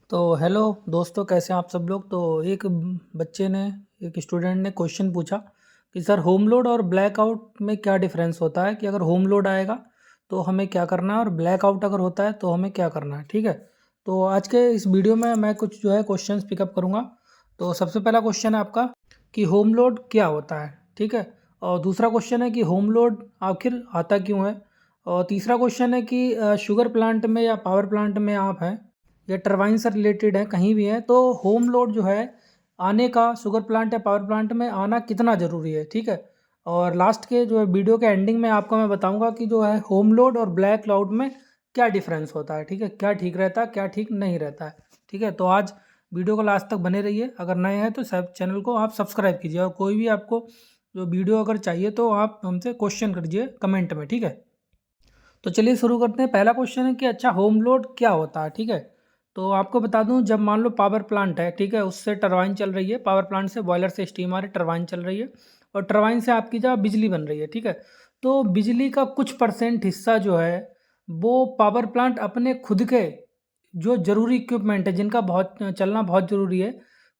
तो हेलो दोस्तों, कैसे हैं आप सब लोग। तो एक बच्चे ने एक स्टूडेंट ने क्वेश्चन पूछा कि सर होम लोड और ब्लैकआउट में क्या डिफरेंस होता है, कि अगर होम लोड आएगा तो हमें क्या करना है और ब्लैकआउट अगर होता है तो हमें क्या करना है। ठीक है, तो आज के इस वीडियो में मैं कुछ जो है क्वेश्चंस पिकअप करूँगा। तो सबसे पहला क्वेश्चन है आपका कि होम लोड क्या होता है। ठीक है, और दूसरा क्वेश्चन है कि होम लोड आखिर आता क्यों है। और तीसरा क्वेश्चन है कि शुगर प्लांट में या पावर प्लांट में आप हैं या टरबाइन से रिलेटेड है, कहीं भी है, तो होम लोड जो है आने का शुगर प्लांट या पावर प्लांट में आना कितना ज़रूरी है। ठीक है, और लास्ट के जो है वीडियो के एंडिंग में आपको मैं बताऊंगा कि जो है होम लोड और ब्लैक क्लाउड में क्या डिफरेंस होता है। ठीक है, क्या ठीक रहता है, क्या ठीक नहीं रहता है। ठीक है, तो आज वीडियो को लास्ट तक बने रहिए। अगर नए हैं तो सब चैनल को आप सब्सक्राइब कीजिए, और कोई भी आपको जो वीडियो अगर चाहिए तो आप हमसे क्वेश्चन करिए कमेंट में। ठीक है, तो चलिए शुरू करते हैं। पहला क्वेश्चन है कि अच्छा होम लोड क्या होता है। ठीक है, तो आपको बता दूं, जब मान लो पावर प्लांट है, ठीक है, उससे टरबाइन चल रही है, पावर प्लांट से बॉयलर से स्टीम आ रही टरबाइन चल रही है, और टरबाइन से आपकी जब बिजली बन रही है। ठीक है, तो बिजली का कुछ परसेंट हिस्सा जो है वो पावर प्लांट अपने खुद के जो ज़रूरी इक्विपमेंट है, जिनका बहुत चलना बहुत ज़रूरी है,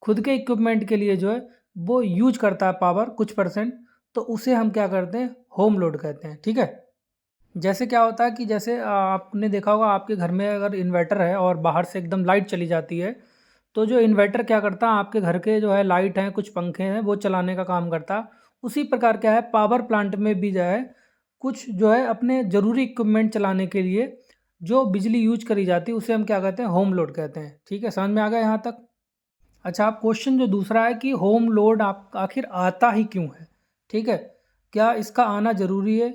खुद के इक्विपमेंट के लिए जो है वो यूज करता है पावर कुछ परसेंट। तो उसे हम क्या करते हैं, होम लोड कहते हैं। ठीक है, जैसे क्या होता है कि जैसे आपने देखा होगा, आपके घर में अगर इन्वर्टर है और बाहर से एकदम लाइट चली जाती है, तो जो इन्वर्टर क्या करता है, आपके घर के जो है लाइट हैं, कुछ पंखे हैं, वो चलाने का काम करता है। उसी प्रकार क्या है, पावर प्लांट में भी जो है कुछ जो है अपने ज़रूरी इक्विपमेंट चलाने के लिए जो बिजली यूज करी जाती है, उसे हम क्या कहते हैं, होम लोड कहते हैं। ठीक है, समझ में आ गया यहाँ तक। अच्छा, आप क्वेश्चन जो दूसरा है कि होम लोड आप आखिर आता ही क्यों है। ठीक है, क्या इसका आना ज़रूरी है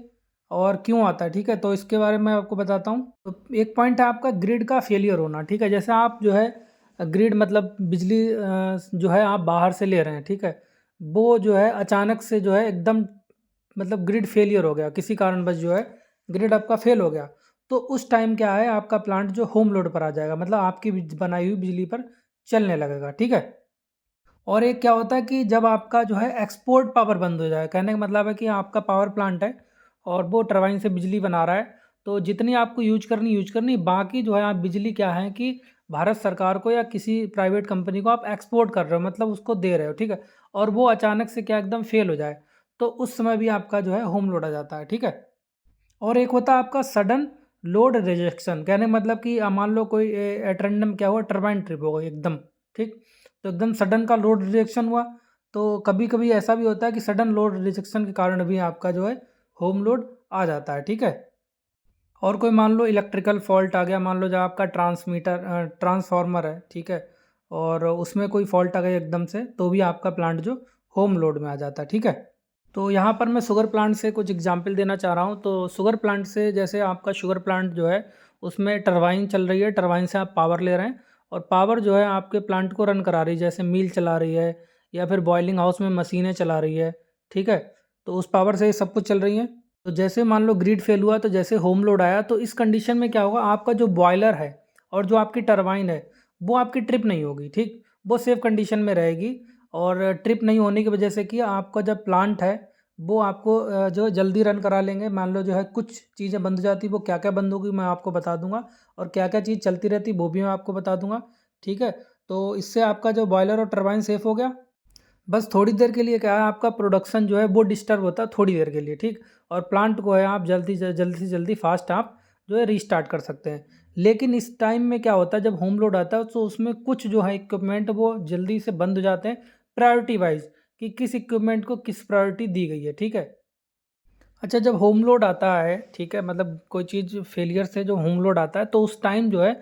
और क्यों आता है। ठीक है, तो इसके बारे में आपको बताता हूँ। तो एक पॉइंट है आपका ग्रिड का फेलियर होना। ठीक है, जैसे आप जो है ग्रिड मतलब बिजली जो है आप बाहर से ले रहे हैं। ठीक है, वो जो है अचानक से जो है एकदम मतलब ग्रिड फेलियर हो गया, किसी कारणवश जो है ग्रिड आपका फेल हो गया। तो उस टाइम क्या है, आपका प्लांट जो होम लोड पर आ जाएगा, मतलब आपकी बनाई हुई बिजली पर चलने लगेगा। ठीक है, और एक क्या होता है कि जब आपका जो है एक्सपोर्ट पावर बंद हो जाए, कहने का मतलब है कि आपका पावर प्लांट है और वो टरबाइन से बिजली बना रहा है, तो जितनी आपको यूज करनी, बाकी जो है आप बिजली क्या है कि भारत सरकार को या किसी प्राइवेट कंपनी को आप एक्सपोर्ट कर रहे हो, मतलब उसको दे रहे हो। ठीक है, और वो अचानक से क्या एकदम फेल हो जाए, तो उस समय भी आपका जो है होम लोड आ जाता है। ठीक है, और एक होता है आपका सडन लोड रिजेक्शन, कहने का मतलब कि मान लो कोई एट रैंडम क्या हुआ, टरबाइन ट्रिप हो गई एकदम। ठीक, तो एकदम सडन का लोड रिजेक्शन हुआ। तो कभी कभी ऐसा भी होता है कि सडन लोड रिजेक्शन के कारण भी आपका जो है होम लोड आ जाता है। ठीक है, और कोई मान लो इलेक्ट्रिकल फॉल्ट आ गया, मान लो जब आपका ट्रांसफार्मर है, ठीक है, और उसमें कोई फॉल्ट आ गया एकदम से, तो भी आपका प्लांट जो होम लोड में आ जाता है। ठीक है, तो यहाँ पर मैं शुगर प्लांट से कुछ एग्जांपल देना चाह रहा हूँ। तो शुगर प्लांट से, जैसे आपका शुगर प्लांट जो है उसमें टरबाइन चल रही है, टरबाइन से आप पावर ले रहे हैं, और पावर जो है आपके प्लांट को रन करा रही है, जैसे मिल चला रही है या फिर बॉयलिंग हाउस में मशीनें चला रही है। ठीक है, तो उस पावर से ये सब कुछ चल रही है। तो जैसे मान लो ग्रिड फेल हुआ, तो जैसे होम लोड आया, तो इस कंडीशन में क्या होगा, आपका जो बॉयलर है और जो आपकी टरबाइन है वो आपकी ट्रिप नहीं होगी। ठीक, वो सेफ कंडीशन में रहेगी। और ट्रिप नहीं होने की वजह से कि आपका जब प्लांट है वो आपको जो है जल्दी रन करा लेंगे। मान लो जो है कुछ चीज़ें बंद हो जाती, वो क्या क्या बंद होगी मैं आपको बता दूंगा, और क्या क्या चीज़ चलती रहती वो भी मैं आपको बता दूंगा। ठीक है, तो इससे आपका जो बॉयलर और टरबाइन सेफ हो गया। बस थोड़ी देर के लिए क्या है, आपका प्रोडक्शन जो है वो डिस्टर्ब होता है थोड़ी देर के लिए। ठीक, और प्लांट को है आप जल्दी से जल्दी फास्ट आप जो है रीस्टार्ट कर सकते हैं। लेकिन इस टाइम में क्या होता है, जब होम लोड आता है तो उसमें कुछ जो है इक्विपमेंट वो जल्दी से बंद हो जाते हैं, प्रायोरिटी वाइज, कि किस इक्विपमेंट को किस प्रायोरिटी दी गई है। ठीक है, अच्छा, जब होम लोड आता है, ठीक है, मतलब कोई चीज़ फेलियर से जो होम लोड आता है, तो उस टाइम जो है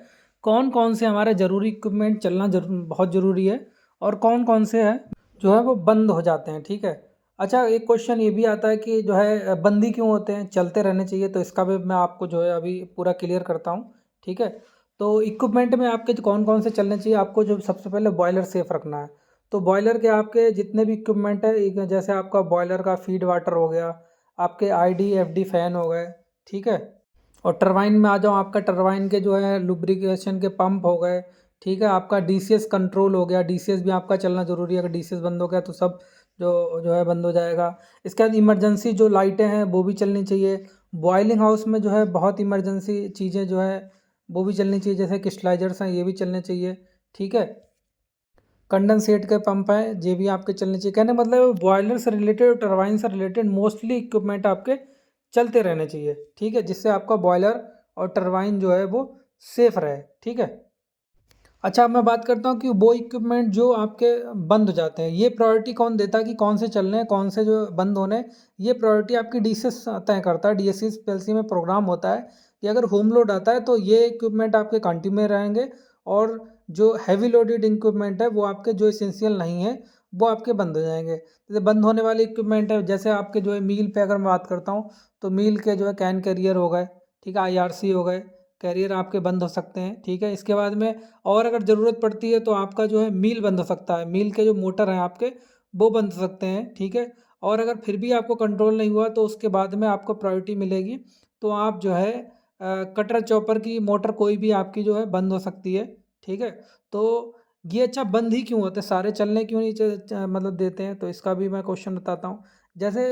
कौन कौन से हमारे ज़रूरी इक्विपमेंट चलना बहुत ज़रूरी है, और कौन कौन से हैं जो है वो बंद हो जाते हैं। ठीक है, अच्छा, एक क्वेश्चन ये भी आता है कि जो है बंदी क्यों होते हैं, चलते रहने चाहिए, तो इसका भी मैं आपको जो है अभी पूरा क्लियर करता हूँ। ठीक है, तो इक्विपमेंट में आपके कौन कौन से चलने चाहिए, आपको जो सबसे पहले बॉयलर सेफ रखना है। तो बॉयलर के आपके जितने भी इक्विपमेंट है, जैसे आपका बॉयलर का फीड वाटर हो गया, आपके आईडी एफडी फैन हो गए। ठीक है, और टरबाइन में आ जाओ, आपका टरबाइन के जो है लुब्रिकेशन के पंप हो गए। ठीक है, आपका डीसीएस कंट्रोल हो गया, डीसीएस भी आपका चलना ज़रूरी है, अगर डीसीएस बंद हो गया तो सब जो है बंद हो जाएगा। इसके बाद इमरजेंसी जो लाइटें हैं वो भी चलनी चाहिए। बॉयलिंग हाउस में जो है बहुत इमरजेंसी चीज़ें जो है वो भी चलनी चाहिए, जैसे क्रिस्टलाइजर्स हैं, ये भी चलने चाहिए। ठीक है। कंडेंसेट के पंप है, ये भी आपके चलने चाहिए। कहने का मतलब है बॉयलर से रिलेटेड और टरबाइन से रिलेटेड मोस्टली इक्विपमेंट आपके चलते रहने चाहिए, ठीक है, जिससे आपका बॉयलर और टरबाइन जो है वो सेफ रहे, ठीक है। अच्छा, अब मैं बात करता हूँ कि वो इक्विपमेंट जो आपके बंद हो जाते हैं, ये प्रायोरिटी कौन देता है कि कौन से चलने हैं, कौन से जो बंद होने हैं। ये प्रायोरिटी आपकी डीएसएस तय करता है। डीएसएस पीएलसी में प्रोग्राम होता है कि अगर होम लोड आता है तो ये इक्विपमेंट आपके कंटिन्यू में रहेंगे, और जो हैवी लोडेड इक्विपमेंट है वो आपके जो एसेंशियल नहीं है वो आपके बंद हो जाएंगे। जैसे बंद होने वाले इक्विपमेंट है, जैसे आपके जो है मील पे अगर मैं बात करता हूँ तो मील के जो है कैन कैरियर हो गए, ठीक है, आईआरसी हो गए, कैरियर आपके बंद हो सकते हैं, ठीक है। इसके बाद में और अगर ज़रूरत पड़ती है तो आपका जो है मील बंद हो सकता है, मील के जो मोटर हैं आपके वो बंद हो सकते हैं, ठीक है। और अगर फिर भी आपको कंट्रोल नहीं हुआ तो उसके बाद में आपको प्रायोरिटी मिलेगी, तो आप जो है कटर चॉपर की मोटर कोई भी आपकी जो है बंद हो सकती है, ठीक है। तो ये अच्छा बंद ही क्यों होते हैं, सारे चलने क्यों नहीं मतलब देते हैं, तो इसका भी मैं क्वेश्चन बताता हूँ। जैसे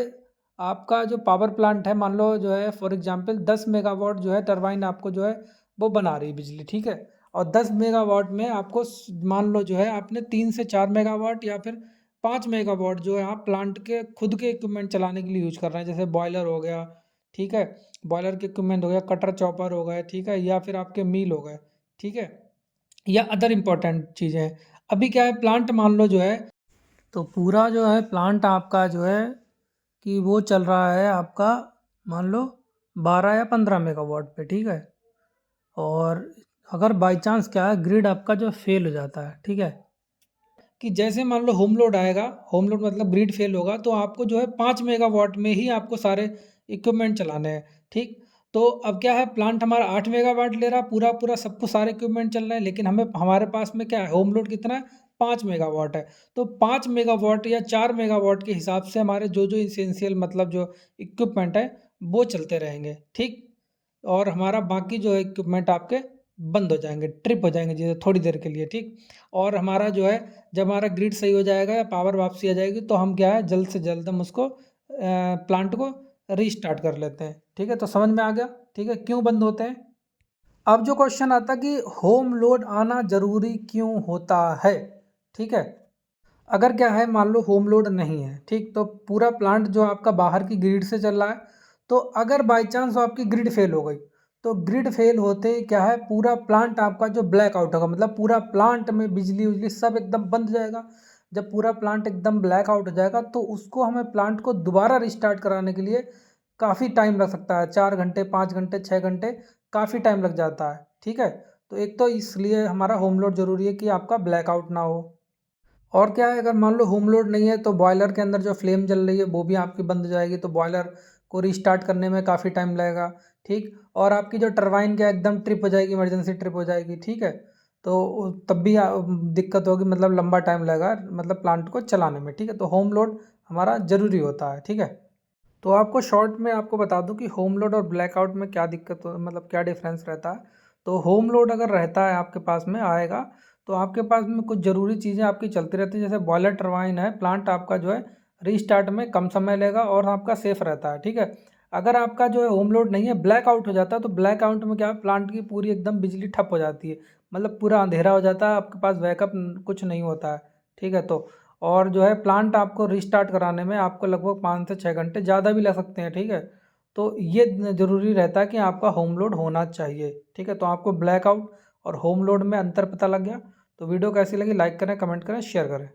आपका जो पावर प्लांट है, मान लो जो है फॉर एग्जांपल 10 मेगावाट जो है टरबाइन आपको जो है वो बना रही है बिजली, ठीक है। और 10 मेगावाट में आपको मान लो जो है आपने 3 से 4 मेगावाट या फिर 5 मेगावाट जो है आप प्लांट के खुद के इक्विपमेंट चलाने के लिए यूज कर रहे हैं, जैसे बॉयलर हो गया, ठीक है, बॉयलर के इक्विपमेंट हो गया, कटर चॉपर हो गए, ठीक है, या फिर आपके मील हो गए, ठीक है, या अदर इम्पोर्टेंट चीज़ें हैं। अभी क्या है, प्लांट मान लो जो है, तो पूरा जो है प्लांट आपका जो है कि वो चल रहा है आपका मान लो 12 या 15 मेगावाट पे, ठीक है। और अगर बाई चांस क्या है ग्रिड आपका जो फेल हो जाता है, ठीक है, कि जैसे मान लो होम लोड आएगा, होम लोड मतलब ग्रिड फेल होगा, तो आपको जो है 5 मेगावाट में ही आपको सारे इक्विपमेंट चलाने हैं, ठीक। तो अब क्या है, प्लांट हमारा 8 मेगावाट ले रहा, पूरा पूरा सबको सारे इक्विपमेंट चल रहे हैं, लेकिन हमें हमारे पास में क्या है, होम लोड कितना है, 5 मेगावाट है। तो 5 मेगावाट या 4 मेगावाट के हिसाब से हमारे जो जो इसेंशियल मतलब जो इक्विपमेंट है वो चलते रहेंगे, ठीक। और हमारा बाकी जो है इक्विपमेंट आपके बंद हो जाएंगे, ट्रिप हो जाएंगे जैसे थोड़ी देर के लिए, ठीक। और हमारा जो है जब हमारा ग्रिड सही हो जाएगा या पावर वापसी आ जाएगी तो हम क्या है जल्द से जल्द हम उसको प्लांट को रीस्टार्ट कर लेते हैं, ठीक है। तो समझ में आ गया, ठीक है, क्यों बंद होते हैं। अब जो क्वेश्चन आता कि होम लोड आना जरूरी क्यों होता है, ठीक है। अगर क्या है मान लो होम लोड नहीं है, ठीक, तो पूरा प्लांट जो आपका बाहर की ग्रिड से चल रहा है, तो अगर बाई चांस आपकी ग्रिड फेल हो गई, तो ग्रिड फेल होते ही क्या है पूरा प्लांट आपका जो ब्लैक आउट होगा, मतलब पूरा प्लांट में बिजली उजली सब एकदम बंद हो जाएगा। जब पूरा प्लांट एकदम ब्लैक आउट हो जाएगा तो उसको हमें प्लांट को दोबारा रिस्टार्ट कराने के लिए काफ़ी टाइम लग सकता है, 4 घंटे 5 घंटे 6 घंटे, काफ़ी टाइम लग जाता है, ठीक है। तो एक तो इसलिए हमारा होम लोड ज़रूरी है कि आपका ब्लैकआउट ना हो। और क्या है, अगर मान लो होम लोड नहीं है तो बॉयलर के अंदर जो फ्लेम जल रही है वो भी आपकी बंद हो जाएगी, तो बॉयलर को रीस्टार्ट करने में काफ़ी टाइम लगेगा, ठीक। और आपकी जो टरबाइन क्या एकदम ट्रिप हो जाएगी, इमरजेंसी ट्रिप हो जाएगी, ठीक है। तो तब भी दिक्कत होगी, मतलब लंबा टाइम लगेगा मतलब प्लांट को चलाने में, ठीक है। तो होम लोड हमारा ज़रूरी होता है, ठीक है। तो आपको शॉर्ट में आपको बता दूं कि होम लोड और ब्लैकआउट में क्या दिक्कत हो, मतलब क्या डिफरेंस रहता है। तो होम लोड अगर रहता है आपके पास में आएगा तो आपके पास में कुछ ज़रूरी चीज़ें आपकी चलती रहती हैं, जैसे बॉयलर टरबाइन है, प्लांट आपका जो है रीस्टार्ट में कम समय लेगा और आपका सेफ रहता है, ठीक है। अगर आपका जो है होम लोड नहीं है, ब्लैकआउट हो जाता है, तो ब्लैकआउट में क्या है प्लांट की पूरी एकदम बिजली ठप हो जाती है, मतलब पूरा अंधेरा हो जाता है, आपके पास बैकअप कुछ नहीं होता है, ठीक है। तो और जो है प्लांट आपको रीस्टार्ट कराने में आपको लगभग 5 से 6 घंटे ज़्यादा भी लग सकते हैं, ठीक है। तो ये ज़रूरी रहता है कि आपका होम लोड होना चाहिए, ठीक है। तो आपको ब्लैकआउट और होम लोड में अंतर पता लग गया। तो वीडियो कैसी लगी, लाइक करें, कमेंट करें, शेयर करें।